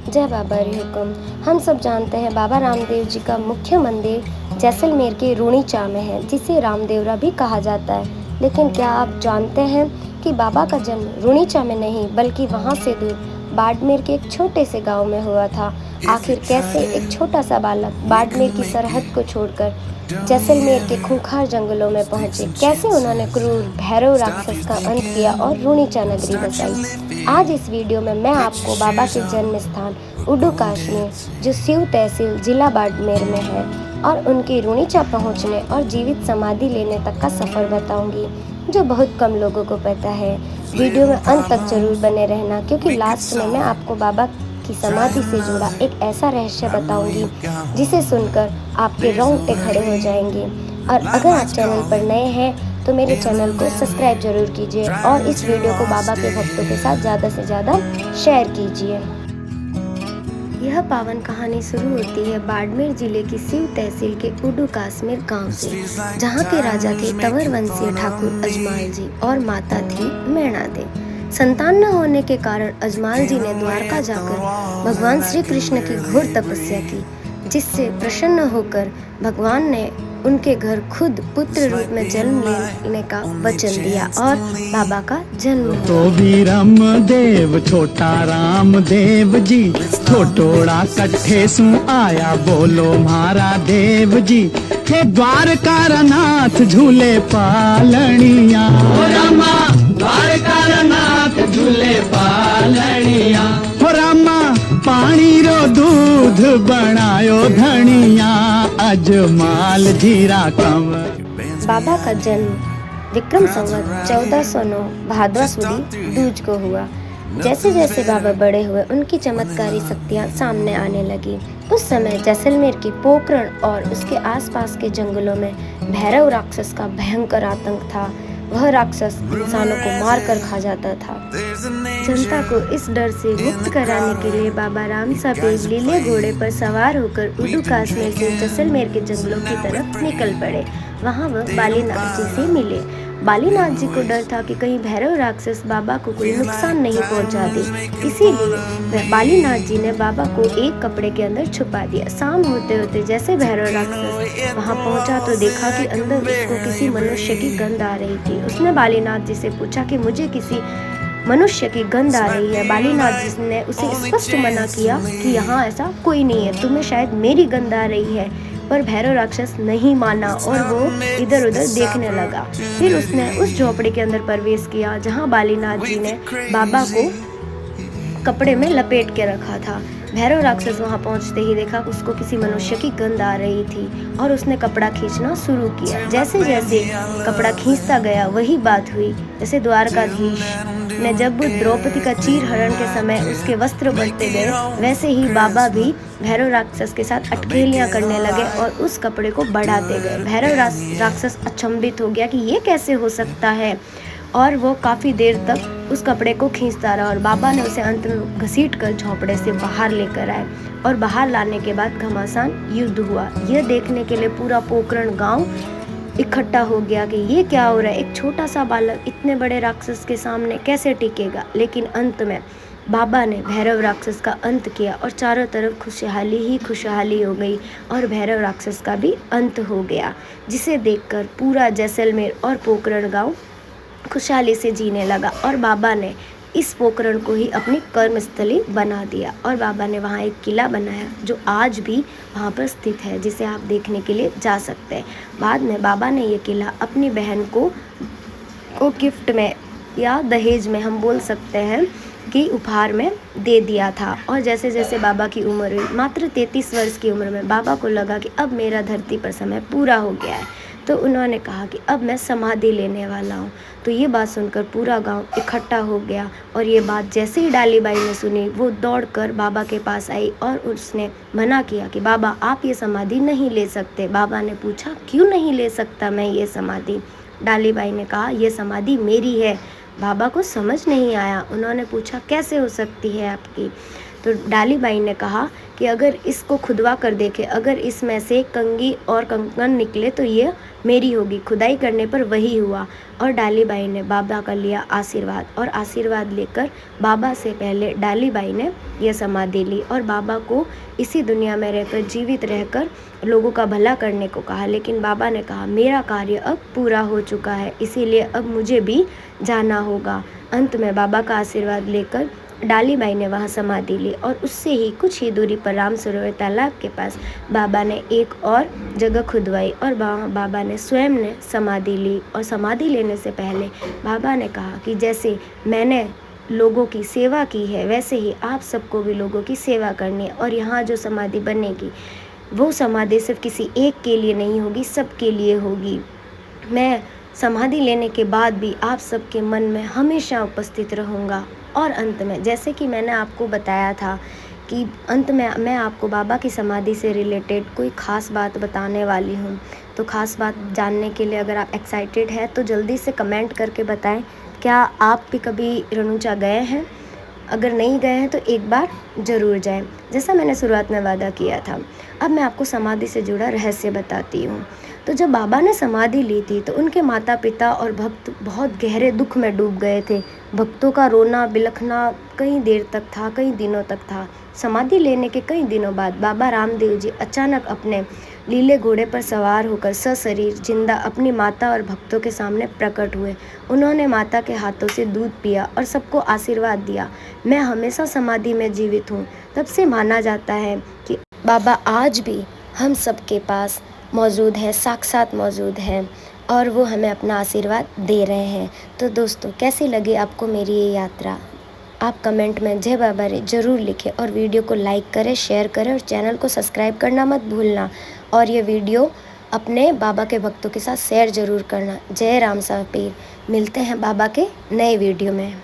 जय बाबा रे हुक्म। हम सब जानते हैं बाबा रामदेव जी का मुख्य मंदिर जैसलमेर के रूणीचा में है, जिसे रामदेवरा भी कहा जाता है। लेकिन क्या आप जानते हैं कि बाबा का जन्म रूणीचा में नहीं बल्कि वहाँ से दूर बाड़मेर के एक छोटे से गांव में हुआ था। आखिर कैसे एक छोटा सा बालक बाड़मेर की सरहद को छोड़कर जैसलमेर के खूंखार जंगलों में पहुंचे, कैसे उन्होंने क्रूर भैरव राक्षस का अंत किया और रूणीचा नगरी बसाई। आज इस वीडियो में मैं आपको बाबा के जन्म स्थान उडुकाश में, जो सिव तहसील जिला बाड़मेर में है, और उनकी रूणीचा पहुंचने और जीवित समाधि लेने तक का सफ़र बताऊंगी, जो बहुत कम लोगों को पता है। वीडियो में अंत तक जरूर बने रहना, क्योंकि लास्ट में मैं आपको बाबा की समाधि से जुड़ा एक ऐसा रहस्य बताऊंगी जिसे सुनकर आपके रोंगटे खड़े हो जाएंगे। और अगर आप चैनल पर नए हैं तो मेरे चैनल को सब्सक्राइब जरूर कीजिए और इस वीडियो को बाबा के भक्तों के साथ ज़्यादा से ज़्यादा शेयर कीजिए। यह पावन कहानी शुरू होती है बाड़मेर जिले की सिव तहसील के उडुकासमेर गांव से, जहां के राजा थे तंवर वंशीय ठाकुर अजमाल जी और माता थी मैणा दे। संतान न होने के कारण अजमाल जी ने द्वारका जाकर भगवान श्री कृष्ण की घोर तपस्या की, जिससे प्रसन्न होकर भगवान ने उनके घर खुद पुत्र रूप में जन्म लेने का वचन दिया और बाबा का जन्म हुआ। तो भी रामदेव छोटा रामदेव जी, छोटोड़ा कट्ठे सु आया बोलो मारा देव जी। हे द्वारका नाथ झूले पालनिया, हो रामा द्वारका नाथ झूले पालनिया, हो रामा पानी रो दूध बनायो धनिया, अजमाल जीरा कम। बाबा का जन्म विक्रम संवत 1409 भाद्वा सुदी दूज को हुआ। जैसे जैसे बाबा बड़े हुए उनकी चमत्कारी शक्तियाँ सामने आने लगी। उस समय जैसलमेर की पोखरण और उसके आसपास के जंगलों में भैरव राक्षस का भयंकर आतंक था। वह राक्षस इंसानों को मार कर खा जाता था। जनता को इस डर से मुक्त कराने के लिए बाबा राम सापेब लीले घोड़े पर सवार होकर उडुकासमेर से जैसलमेर के जंगलों की तरफ निकल पड़े। वहाँ वह बालीनाथ जी से मिले। बालीनाथ जी को डर था कि कहीं भैरव राक्षस बाबा को कोई नुकसान नहीं पहुंचा दे, इसीलिए बालीनाथ जी ने बाबा को एक कपड़े के अंदर छुपा दिया। शाम होते होते जैसे भैरव राक्षस वहां पहुंचा तो देखा कि अंदर उसको किसी मनुष्य की गंध आ रही थी। उसने बालीनाथ जी से पूछा कि मुझे किसी मनुष्य की गंध आ रही है। बालीनाथ जी ने उसे स्पष्ट मना किया कि यहाँ ऐसा कोई नहीं है, तुम्हें शायद मेरी गंध आ रही है। पर भैरव राक्षस नहीं माना और वो इधर उधर देखने लगा। फिर उसने उस झोपड़ी के अंदर प्रवेश किया जहाँ बालीनाथ जी ने बाबा को कपड़े में लपेट के रखा था। भैरव राक्षस वहां पहुंचते ही देखा उसको किसी मनुष्य की गंध आ रही थी और उसने कपड़ा खींचना शुरू किया। जैसे जैसे कपड़ा खींचता गया वही बात हुई जैसे द्वारकाधीश ने जब द्रौपदी का चीर हरण के समय उसके वस्त्र बढ़ते गए, वैसे ही बाबा भी भैरव राक्षस के साथ अटखेलियां करने लगे और उस कपड़े को बढ़ाते गए। भैरव राक्षस अचंभित हो गया कि ये कैसे हो सकता है, और वो काफ़ी देर तक उस कपड़े को खींचता रहा और बाबा ने उसे अंत में घसीट कर झोंपड़े से बाहर लेकर आए और बाहर लाने के बाद घमासान युद्ध हुआ। यह देखने के लिए पूरा पोखरण गांव इकट्ठा हो गया कि ये क्या हो रहा है, एक छोटा सा बालक इतने बड़े राक्षस के सामने कैसे टिकेगा। लेकिन अंत में बाबा ने भैरव राक्षस का अंत किया और चारों तरफ खुशहाली ही खुशहाली हो गई और भैरव राक्षस का भी अंत हो गया, जिसे देखकर पूरा जैसलमेर और पोखरण गाँव खुशहाली से जीने लगा। और बाबा ने इस पोखरण को ही अपनी कर्मस्थली बना दिया और बाबा ने वहाँ एक किला बनाया जो आज भी वहाँ पर स्थित है, जिसे आप देखने के लिए जा सकते हैं। बाद में बाबा ने ये किला अपनी बहन को गिफ्ट में या दहेज में हम बोल सकते हैं कि उपहार में दे दिया था। और जैसे जैसे बाबा की उम्र हुई, मात्र 33 वर्ष की उम्र में बाबा को लगा कि अब मेरा धरती पर समय पूरा हो गया है, तो उन्होंने कहा कि अब मैं समाधि लेने वाला हूँ। तो ये बात सुनकर पूरा गांव इकट्ठा हो गया और ये बात जैसे ही डाली बाई ने सुनी, वो दौड़कर बाबा के पास आई और उसने मना किया कि बाबा आप ये समाधि नहीं ले सकते। बाबा ने पूछा क्यों नहीं ले सकता मैं ये समाधि। डाली बाई ने कहा ये समाधि मेरी है। बाबा को समझ नहीं आया। उन्होंने पूछा कैसे हो सकती है आपकी। तो डाली बाई ने कहा कि अगर इसको खुदवा कर देखे, अगर इसमें से कंघी और कंगन निकले तो ये मेरी होगी। खुदाई करने पर वही हुआ और डाली बाई ने बाबा का लिया आशीर्वाद, और आशीर्वाद लेकर बाबा से पहले डाली बाई ने यह समाधि ली और बाबा को इसी दुनिया में रहकर, जीवित रहकर लोगों का भला करने को कहा। लेकिन बाबा ने कहा मेरा कार्य अब पूरा हो चुका है, इसीलिए अब मुझे भी जाना होगा। अंत में बाबा का आशीर्वाद लेकर डाली बाई ने वहाँ समाधि ली और उससे ही कुछ ही दूरी पर राम सरोवर तालाब के पास बाबा ने एक और जगह खुदवाई और वहाँ बाबा ने स्वयं ने समाधि ली। और समाधि लेने से पहले बाबा ने कहा कि जैसे मैंने लोगों की सेवा की है, वैसे ही आप सबको भी लोगों की सेवा करनी है। और यहाँ जो समाधि बनेगी वो समाधि सिर्फ किसी एक के लिए नहीं होगी, सबके लिए होगी। मैं समाधि लेने के बाद भी आप सबके मन में हमेशा उपस्थित रहूँगा। और अंत में, जैसे कि मैंने आपको बताया था कि अंत में मैं आपको बाबा की समाधि से रिलेटेड कोई ख़ास बात बताने वाली हूँ। तो ख़ास बात जानने के लिए अगर आप एक्साइटेड हैं तो जल्दी से कमेंट करके बताएं, क्या आप भी कभी रेणुचा गए हैं? अगर नहीं गए हैं तो एक बार ज़रूर जाएं, जैसा मैंने शुरुआत में वादा किया था। अब मैं आपको समाधि से जुड़ा रहस्य बताती हूँ। तो जब बाबा ने समाधि ली थी तो उनके माता पिता और भक्त बहुत गहरे दुख में डूब गए थे। भक्तों का रोना बिलखना कई देर तक था, कई दिनों तक था। समाधि लेने के कई दिनों बाद बाबा रामदेव जी अचानक अपने लीले घोड़े पर सवार होकर सशरीर जिंदा अपनी माता और भक्तों के सामने प्रकट हुए। उन्होंने माता के हाथों से दूध पिया और सबको आशीर्वाद दिया। मैं हमेशा समाधि में जीवित हूँ। तब से माना जाता है कि बाबा आज भी हम सबके पास मौजूद है, साक्षात मौजूद हैं और वो हमें अपना आशीर्वाद दे रहे हैं। तो दोस्तों, कैसी लगी आपको मेरी ये यात्रा? आप कमेंट में जय बाबा रे ज़रूर लिखें और वीडियो को लाइक करें, शेयर करें और चैनल को सब्सक्राइब करना मत भूलना। और ये वीडियो अपने बाबा के भक्तों के साथ शेयर ज़रूर करना। जय राम साहब पीर। मिलते हैं बाबा के नए वीडियो में।